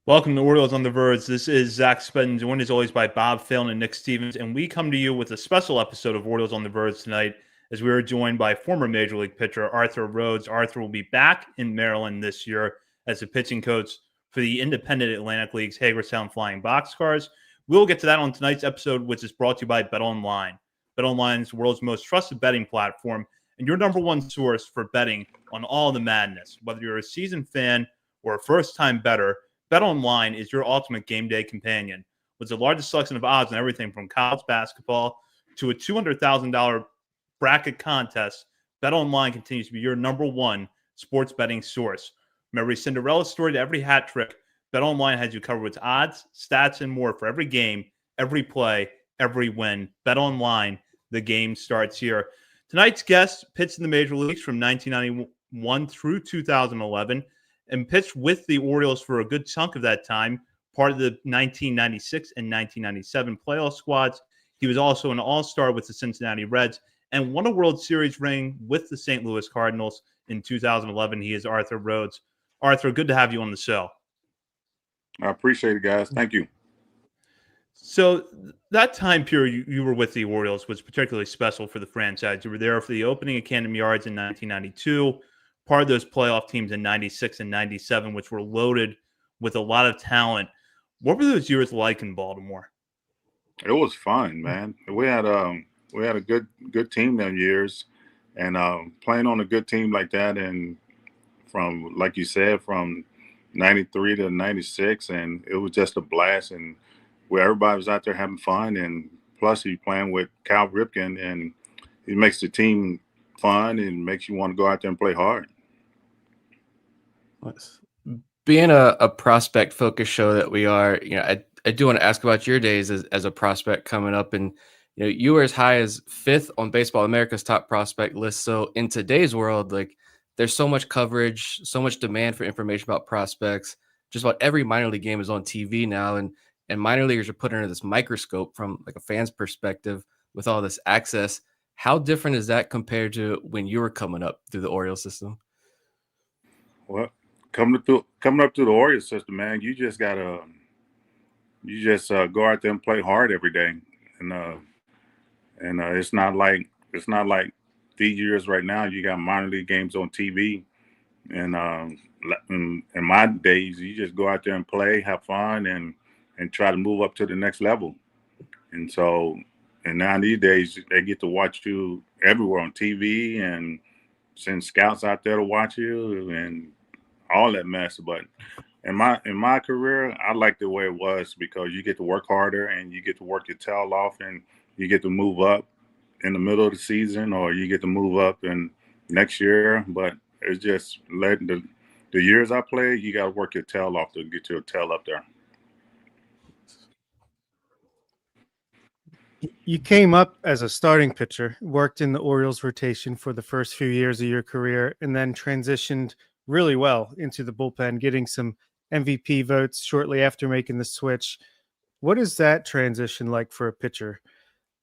Welcome to Orioles on the Verge. This is Zach Spedden, joined as always by Bob Phelan and Nick Stevens, and we come to you with a special episode of Orioles on the Verge tonight as we are joined by former Major League pitcher Arthur Rhodes. Arthur will be back in Maryland this year as a pitching coach for the independent Atlantic League's Hagerstown Flying Boxcars. We'll get to that on tonight's episode, which is brought to you by BetOnline. BetOnline is the world's most trusted betting platform and your number one source for betting on all the madness. Whether you're a seasoned fan or a first-time bettor, BetOnline is your ultimate game day companion. With the largest selection of odds on everything from college basketball to a $200,000 bracket contest, BetOnline continues to be your number one sports betting source. From every Cinderella story to every hat trick, BetOnline has you covered with odds, stats, and more for every game, every play, every win. BetOnline, the game starts here. Tonight's guest pitched in the major leagues from 1991 through 2011 and pitched with the Orioles for a good chunk of that time, part of the 1996 and 1997 playoff squads. He was also an all-star with the Cincinnati Reds and won a World Series ring with the St. Louis Cardinals in 2011. He is Arthur Rhodes. Arthur, good to have you on the show. I appreciate it, guys. Thank you. So that time period you were with the Orioles was particularly special for the franchise. You were there for the opening of Camden Yards in 1992, part of those playoff teams in 96 and 97, which were loaded with a lot of talent. What were those years like in Baltimore? It was fun, man. We had a good team them years, and playing on a good team like that, and from, like you said, from 93 to 96, and it was just a blast, and where everybody was out there having fun, and plus he's playing with Cal Ripken, and he makes the team fun and makes you want to go out there and play hard. Being a prospect focused show that we are, I do want to ask about your days as a prospect coming up, and you were as high as 5th on Baseball America's top prospect list. So in today's world, like, there's so much coverage, so much demand for information about prospects. Just about every minor league game is on TV now, and minor leaguers are put under this microscope from like a fan's perspective with all this access. How different is that compared to when you were coming up through the Orioles system? Well, coming up through the Orioles system, man, you just gotta go out there and play hard every day, and it's not like these years right now. You got minor league games on TV, and in my days, you just go out there and play, have fun, and try to move up to the next level. And now these days, they get to watch you everywhere on TV and send scouts out there to watch you and all that mess. But in my career, I like the way it was because you get to work harder and you get to work your tail off, and you get to move up in the middle of the season, or you get to move up in next year. But it's just letting the years I played, you got to work your tail off to get your tail up there. You came up as a starting pitcher, worked in the Orioles rotation for the first few years of your career, and then transitioned really well into the bullpen, getting some MVP votes shortly after making the switch. What is that transition like for a pitcher?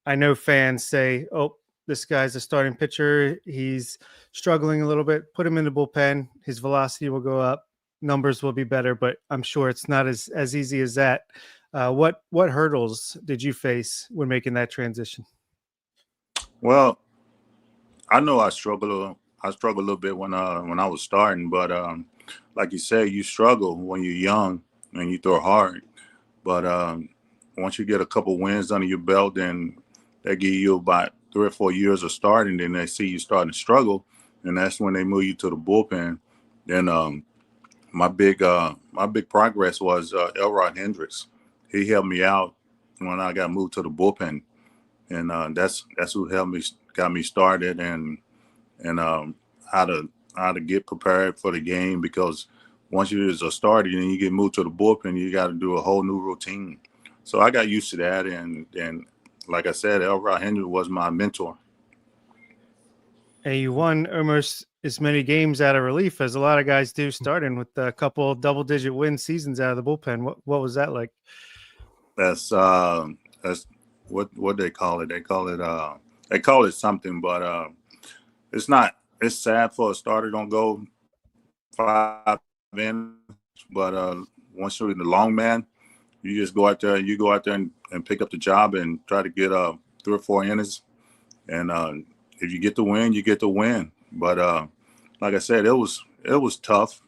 I know fans say, oh, this guy's a starting pitcher. He's struggling a little bit. Put him in the bullpen. His velocity will go up. Numbers will be better, but I'm sure it's not as easy as that. What hurdles did you face when making that transition? Well, I know I struggled a little bit when I was starting, but like you said, you struggle when you're young and you throw hard. But once you get a couple wins under your belt, then they give you about 3 or 4 years of starting, then they see you starting to struggle, and that's when they move you to the bullpen. Then my big progress was Elrod Hendricks. He helped me out when I got moved to the bullpen, and that's who got me started, and how to get prepared for the game, because once you're a starter and you get moved to the bullpen, you got to do a whole new routine. So I got used to that, and like I said, Elrod Hendricks was my mentor. And you won almost as many games out of relief as a lot of guys do, starting with a couple double-digit win seasons out of the bullpen. What was that like? That's what they call it. They call it something, but it's not. It's sad for a starter don't go 5 innings, but once you're the long man, you just go out there and pick up the job and try to get 3 or 4 innings. And if you get the win, you get the win. But like I said, it was tough.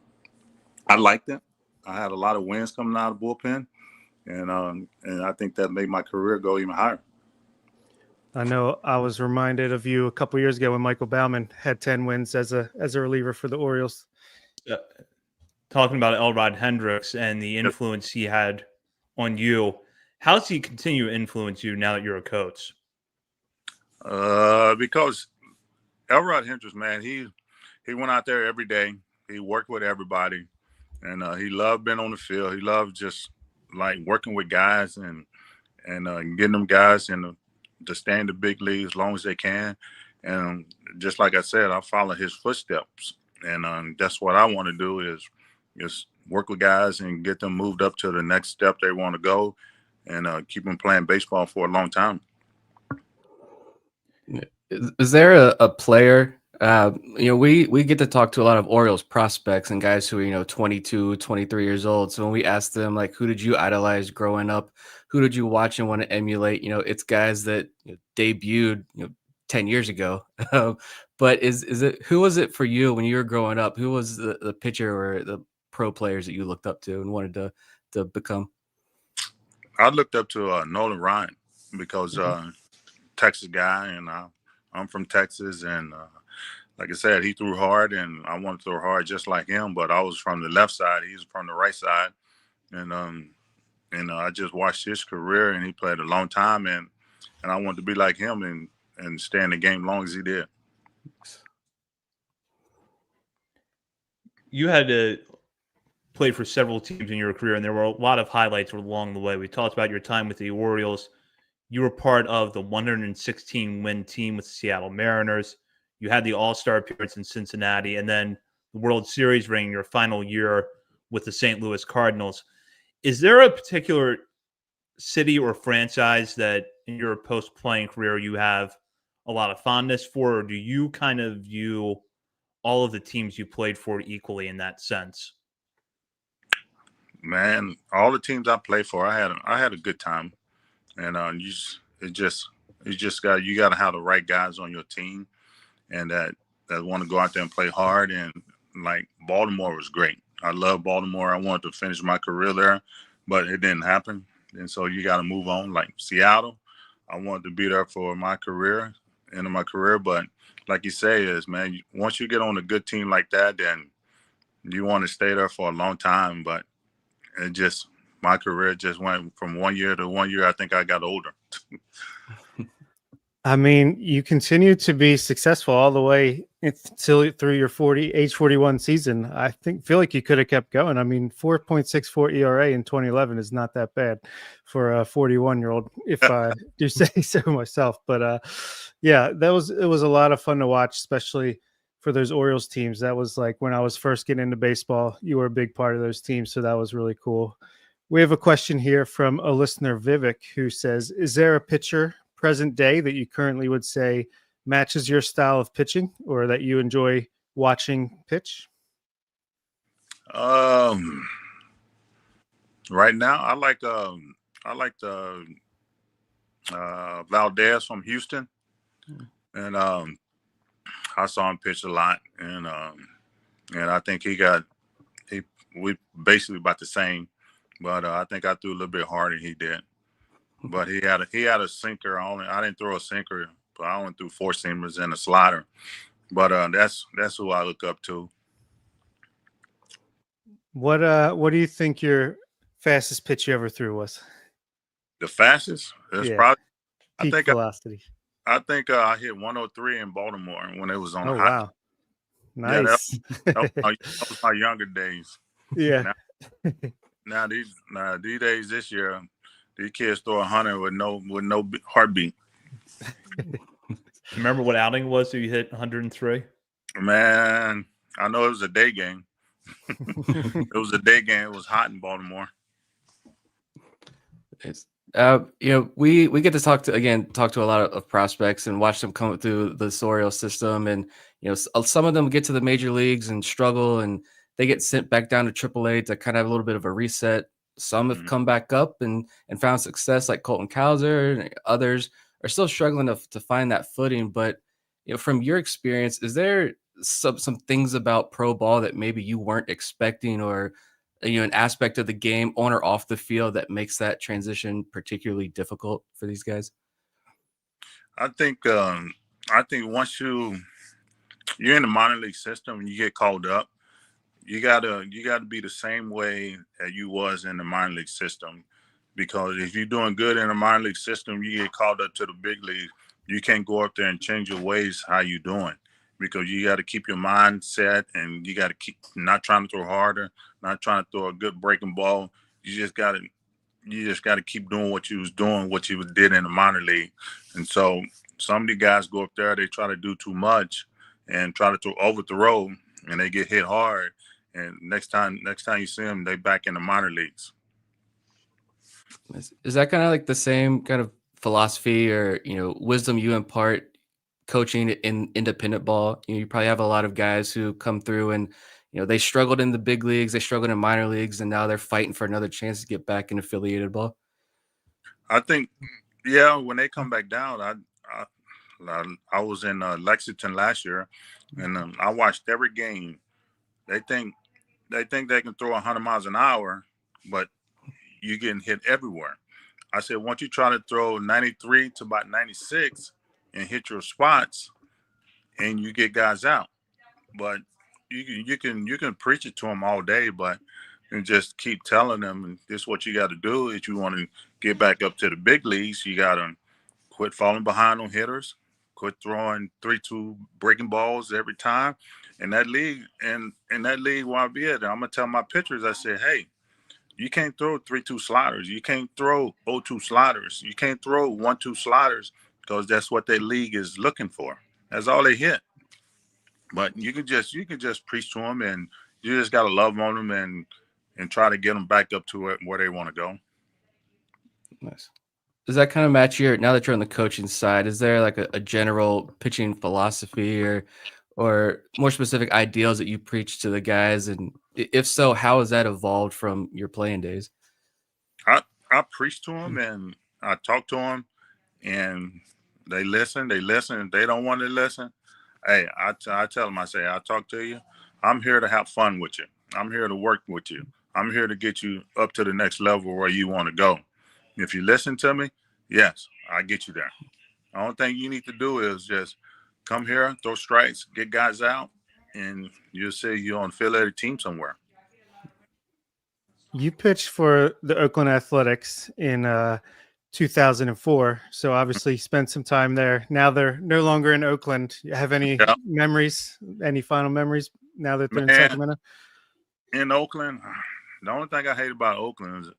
I liked it. I had a lot of wins coming out of the bullpen, and I think that made my career go even higher. I know I was reminded of you a couple years ago when Michael Baumann had 10 wins as a reliever for the Orioles. Talking about Elrod Hendricks and the influence he had on you, how does he continue to influence you now that you're a coach? Because Elrod Hendricks, man, he went out there every day. He worked with everybody, and he loved being on the field. He loved just like working with guys and getting them guys to stay in the big league as long as they can. And just like I said, I follow his footsteps, and that's what I want to do is just work with guys and get them moved up to the next step they want to go, and keep them playing baseball for a long time. Is there a player, we get to talk to a lot of Orioles prospects and guys who are, 22, 23 years old. So when we ask them, like, who did you idolize growing up? Who did you watch and want to emulate? It's guys that debuted, 10 years ago. But who was it for you when you were growing up? Who was the pitcher or the pro players that you looked up to and wanted to become? I looked up to Nolan Ryan because Texas guy, and I'm from Texas, and like I said, he threw hard, and I wanted to throw hard just like him. But I was from the left side; he was from the right side, and I just watched his career, and he played a long time, and I wanted to be like him and stay in the game long as he did. You had to play for several teams in your career, and there were a lot of highlights along the way. We talked about your time with the Orioles. You were part of the 116-win team with the Seattle Mariners. You had the All-Star appearance in Cincinnati, and then the World Series ring your final year with the St. Louis Cardinals. Is there a particular city or franchise that in your post-playing career you have a lot of fondness for, or do you kind of view all of the teams you played for equally in that sense? Man, all the teams I played for, I had a good time. And you just got to have the right guys on your team, and that want to go out there and play hard. And like Baltimore was great. I love Baltimore. I wanted to finish my career there, but it didn't happen. And so you got to move on. Like Seattle, I wanted to be there for my career, end of my career. But like you say, man, once you get on a good team like that, then you want to stay there for a long time. But my career just went from 1 year to 1 year. I think I got older. I mean, you continue to be successful all the way until through your age 41 season. I feel like you could have kept going. I mean, 4.64 ERA in 2011 is not that bad for a 41-year-old, if I do say so myself. But yeah, it was a lot of fun to watch, especially for those Orioles teams. That was like when I was first getting into baseball. You were a big part of those teams, so that was really cool. We have a question here from a listener, Vivek, who says, is there a pitcher present day that you currently would say matches your style of pitching or that you enjoy watching pitch? Right now, I like the Valdez from Houston, and I saw him pitch a lot, and I think we basically about the same. But I think I threw a little bit harder than he did. But he had a sinker. I didn't throw a sinker, but I only threw 4-seamers and a slider. But that's who I look up to. What do you think your fastest pitch you ever threw was? The fastest? It's probably peak velocity. I think I hit 103 in Baltimore when it was on. Oh wow, nice. Yeah, that was my younger days. Yeah. Now these days, this year, these kids throw 100 with no heartbeat. Remember what outing it was that you hit 103? Man, I know it was a day game. It was a day game. It was hot in Baltimore. It's we get to talk to a lot of prospects and watch them come through the Orioles system, and some of them get to the major leagues and struggle, and they get sent back down to AAA to kind of have a little bit of a reset. Some have come back up and found success, like Colton Cowser, and others are still struggling to find that footing. But from your experience, is there some things about pro ball that maybe you weren't expecting, or an aspect of the game on or off the field that makes that transition particularly difficult for these guys? I think once you're in the minor league system and you get called up, you gotta be the same way that you was in the minor league system, because if you're doing good in the minor league system, you get called up to the big league. You can't go up there and change your ways how you doing, because you got to keep your mind set, and you got to keep not trying to throw harder, not trying to throw a good breaking ball. You just got to keep doing what you was doing, what you did in the minor league. And so some of the guys go up there, they try to do too much and try to overthrow, and they get hit hard. And next time you see them, they back in the minor leagues. Is that kind of like the same kind of philosophy or wisdom you impart coaching in independent ball? You probably have a lot of guys who come through and they struggled in the big leagues, they struggled in minor leagues, and now they're fighting for another chance to get back in affiliated ball. I think, yeah, when they come back down, I was in Lexington last year, and I watched every game. They think they can throw 100 miles an hour, but you're getting hit everywhere. I said, once you try to throw 93 to about 96 and hit your spots, and you get guys out. But you can preach it to them all day, but you just keep telling them, and this is what you got to do. If you want to get back up to the big leagues, you got to quit falling behind on hitters, quit throwing 3-2 breaking balls every time. In that league, where I be at, I'm gonna tell my pitchers, I said, hey, you can't throw 3-2 sliders. You can't throw 0-2 sliders. You can't throw 1-2 sliders, because that's what their league is looking for. That's all they hit. But you can just preach to them, and you just gotta love on them and try to get them back up to where they want to go. Nice. Does that kind of match now that you're on the coaching side? Is there like a general pitching philosophy or more specific ideals that you preach to the guys? And if so, how has that evolved from your playing days? I preach to them and I talk to them, and they listen. If they don't want to listen, hey, I tell them, I say, I talk to you. I'm here to have fun with you. I'm here to work with you. I'm here to get you up to the next level where you want to go. If you listen to me, yes, I get you there. The only thing you need to do is just come here, throw strikes, get guys out, and you'll see you're on affiliated team somewhere. You pitched for the Oakland Athletics in 2004, so obviously spent some time there. Now they're no longer in Oakland. You have any memories, any final memories now that they're in Sacramento? In Oakland, the only thing I hate about Oakland is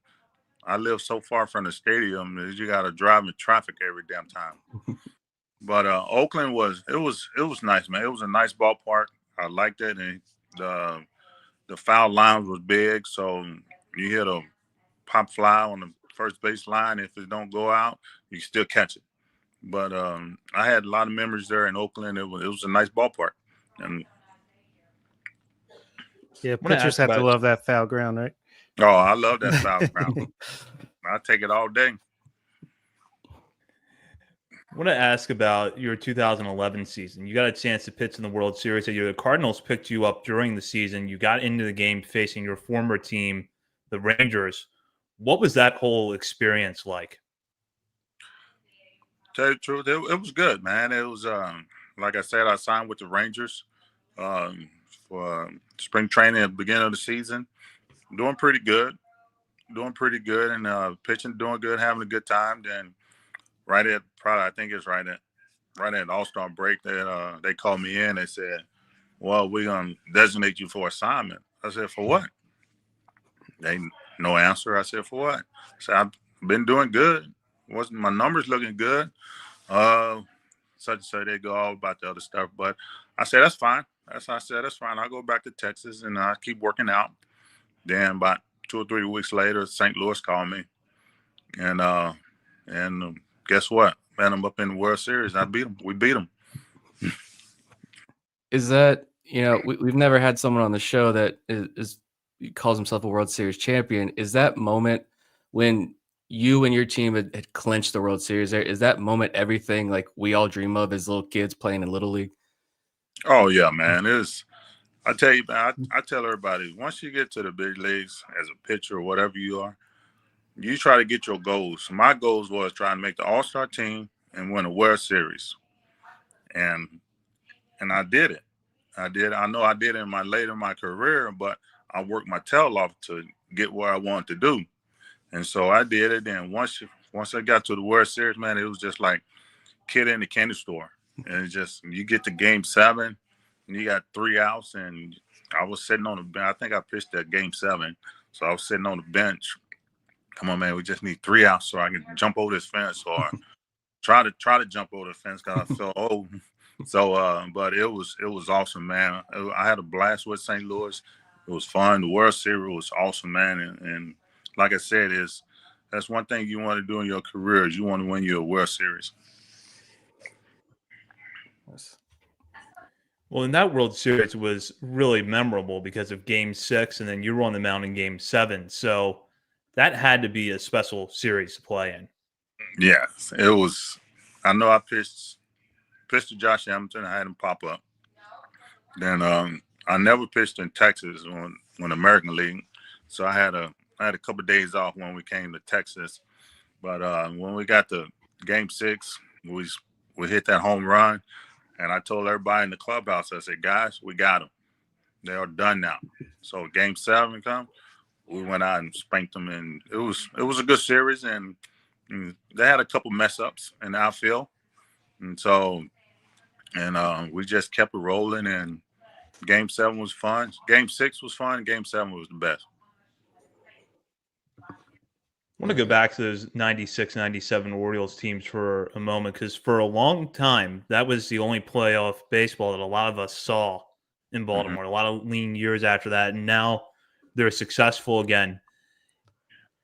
I live so far from the stadium that you got to drive in traffic every damn time. But Oakland was nice, man. It was a nice ballpark. I liked it, and the foul line was big, so you hit a pop fly on the first base line. If it don't go out, you still catch it. But I had a lot of memories there in Oakland. It was a nice ballpark. And yeah, pitchers have to love that foul ground, right? Oh, I love that foul ground. I take it all day. I want to ask about your 2011 season. You got a chance to pitch in the World Series. The Cardinals picked you up during the season. You got into the game facing your former team, the Rangers. What was that whole experience like? Tell you the truth, it was good, man. It was, like I said, I signed with the Rangers for spring training at the beginning of the season. Doing pretty good, and pitching, doing good, having a good time. Then right at All-Star break, they called me in. They said, well, we're going to designate you for assignment. I said, for what? No answer. I said, for what? I said, I've been doing good. Wasn't my numbers looking good? Such and such, they go all about the other stuff. But I said, that's fine. That's fine. I'll go back to Texas and I keep working out. Then about 2 or 3 weeks later, St. Louis called me. And guess what? Man, I'm up in the World Series. I beat them. We beat them. Is that we've never had someone on the show that calls himself a World Series champion. Is that moment when you and your team had clinched the World Series? Is that moment everything like we all dream of as little kids playing in Little League? Oh yeah, man. I tell you, man, I tell everybody, once you get to the big leagues as a pitcher or whatever you are, you try to get your goals. My goals was trying to make the All-Star team and win a World Series. And I did it. I know I did it later in my career, but I worked my tail off to get where I wanted to do. And so I did it. And once I got to the World Series, man, it was just like kid in the candy store. And it's just, you get to game 7 and you got 3 outs, and I was sitting on the bench. I think I pitched at game 7. So I was sitting on the bench. Come on, man, we just need 3 outs so I can jump over this fence or try to jump over the fence because I felt old. So, but it was awesome, man. I had a blast with St. Louis. It was fun. The World Series was awesome, man. And like I said, that's one thing you want to do in your career is you want to win your World Series. Well, in that World Series was really memorable because of Game 6, and then you were on the mound in Game 7. So that had to be a special series to play in. Yes, it was. I know I pitched to Josh Hamilton. I had him pop up. Then I never pitched in Texas when American League, so I had a couple of days off when we came to Texas. But when we got to Game 6, we hit that home run. And I told everybody in the clubhouse, I said, guys, we got them. They are done now. So Game 7 come, we went out and spanked them, and it was a good series. And they had a couple mess ups in the outfield, and so we just kept it rolling. And Game 7 was fun. Game 6 was fun. Game 7 was the best. I want to go back to those 96, 97 Orioles teams for a moment, because for a long time, that was the only playoff baseball that a lot of us saw in Baltimore. A lot of lean years after that, and now they're successful again.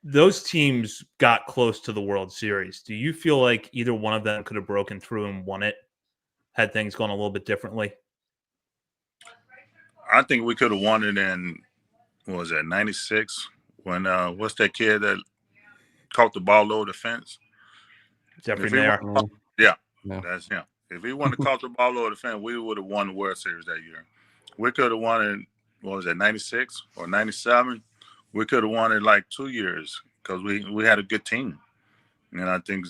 Those teams got close to the World Series. Do you feel like either one of them could have broken through and won it had things gone a little bit differently? I think we could have won it in, what was that, 96? When, what's that kid that caught the ball over the fence? Jeffrey Mayer. Yeah, that's him. If he wouldn't have caught the ball over the fence, we would have won the World Series that year. We could have won it, what was that, 96 or 97? We could have won it like 2 years because we had a good team. And I think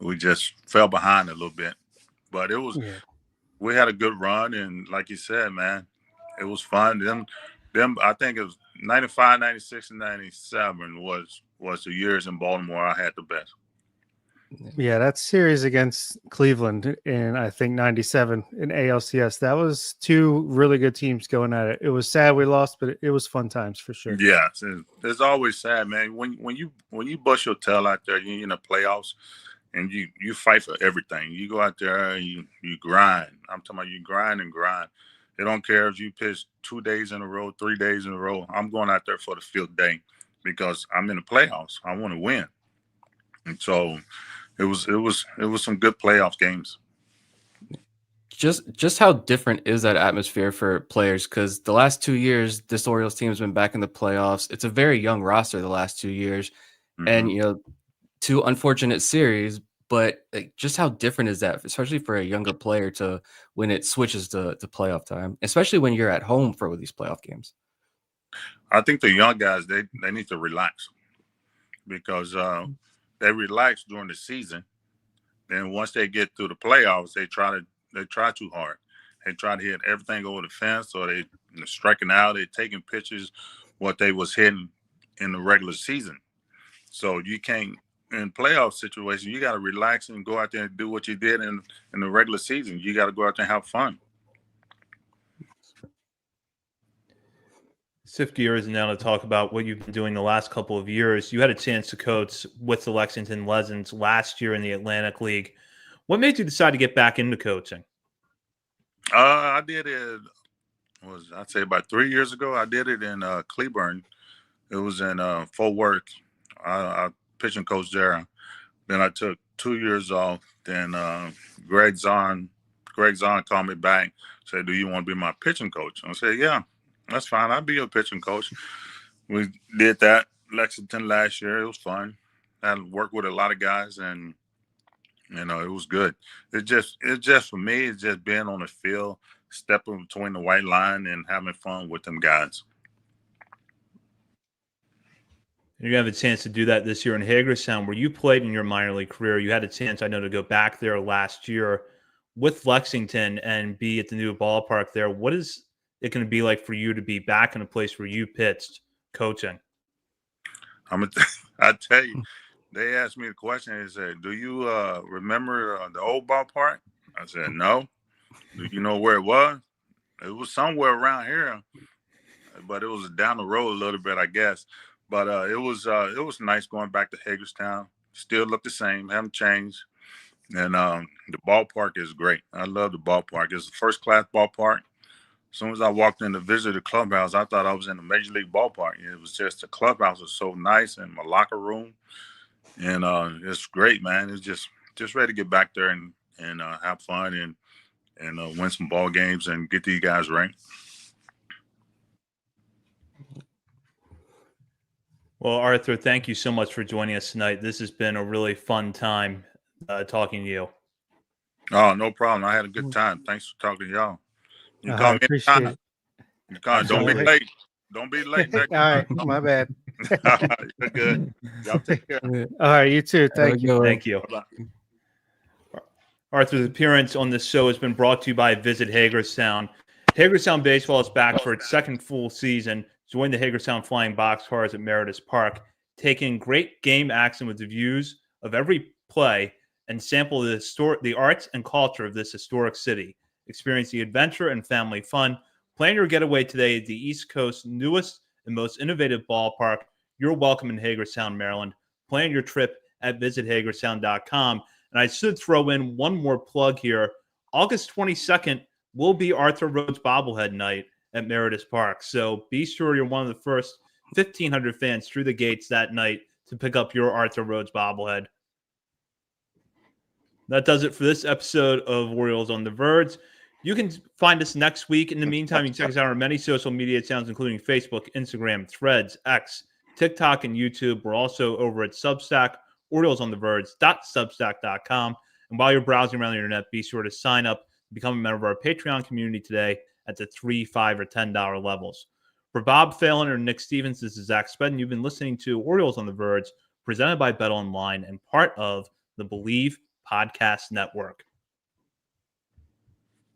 we just fell behind a little bit. But it was we had a good run, and like you said, man, it was fun. Them I think it was 95, 96, and 97 was the years in Baltimore I had the best. Yeah, that series against Cleveland in, I think, 97 in ALCS, that was 2 really good teams going at it. It was sad we lost, but it was fun times for sure. Yeah, it's always sad, man. When you bust your tail out there, you're in the playoffs, and you fight for everything. You go out there and you grind. I'm talking about you grind and grind. They don't care if you pitch 2 days in a row, 3 days in a row. I'm going out there for the field day because I'm in the playoffs. I want to win. And so it was some good playoff games. Just how different is that atmosphere for players? Because the last 2 years, this Orioles team has been back in the playoffs. It's a very young roster the last 2 years, and 2 unfortunate series. But just how different is that, especially for a younger player, to when it switches to playoff time, especially when you're at home for these playoff games? I think the young guys they need to relax because they relax during the season. Then once they get through the playoffs, they try too hard. They try to hit everything over the fence, or they striking out. They taking pitches what they was hitting in the regular season. So you can't. In playoff situation, you got to relax and go out there and do what you did in the regular season. You got to go out there and have fun. Shift gears now to talk about what you've been doing the last couple of years. You had a chance to coach with the Lexington Legends last year in the Atlantic League. What made you decide to get back into coaching? I did it. I'd say about 3 years ago. I did it in Cleburne. It was in Fort Worth. I pitching coach there. Then I took 2 years off. Then Greg Zahn Greg Zahn called me back, said, "Do you want to be my pitching coach?" I said, "Yeah, that's fine. I'll be your pitching coach." We did that Lexington last year. It was fun. I worked with a lot of guys, and it was good. It's just for me. It's just being on the field, stepping between the white line, and having fun with them guys. You're going to have a chance to do that this year in Hagerstown, where you played in your minor league career. You had a chance, I know, to go back there last year with Lexington and be at the new ballpark there. What is it going to be like for you to be back in a place where you pitched coaching? I tell you, they asked me the question. They said, "Do you remember the old ballpark?" I said, "No." "Do you know where it was?" "It was somewhere around here, but it was down the road a little bit, I guess." But it was nice going back to Hagerstown. Still look the same, haven't changed. And the ballpark is great. I love the ballpark. It's a first-class ballpark. As soon as I walked in to visit the clubhouse, I thought I was in a major league ballpark. It was just the clubhouse was so nice, and my locker room, and it's great, man. It's just ready to get back there and have fun and win some ball games and get these guys ranked. Well, Arthur, thank you so much for joining us tonight. This has been a really fun time talking to you. Oh, no problem. I had a good time. Thanks for talking to y'all. You I call me appreciate anytime. it. Don't be Absolutely. late. Don't be late. All right, my bad. You're good. Y'all take care. All right, you too. Thank you. Thank you. Bye-bye. Arthur's appearance on this show has been brought to you by Visit Hagerstown. Hagerstown Baseball is back for its second full season. Join the Hagerstown Flying Boxcars at Meredith Park, taking great game action with the views of every play and sample the arts and culture of this historic city. Experience the adventure and family fun. Plan your getaway today at the East Coast's newest and most innovative ballpark. You're welcome in Hagerstown, Maryland. Plan your trip at visithagerstown.com. And I should throw in one more plug here. August 22nd will be Arthur Rhodes bobblehead night at Meredith Park. So be sure you're one of the first 1,500 fans through the gates that night to pick up your Arthur Rhodes bobblehead. That does it for this episode of Orioles on the Verge. You can find us next week. In the meantime, you can check us out on many social media channels, including Facebook, Instagram, Threads, X, TikTok, and YouTube. We're also over at Substack, OriolesOnTheVerge.substack.com. And while you're browsing around the internet, be sure to sign up and become a member of our Patreon community today at the $3, $5, or $10 levels. For Bob Phelan or Nick Stevens, this is Zach Spedden. You've been listening to Orioles on the Verge, presented by BetOnline and part of the Believe Podcast Network.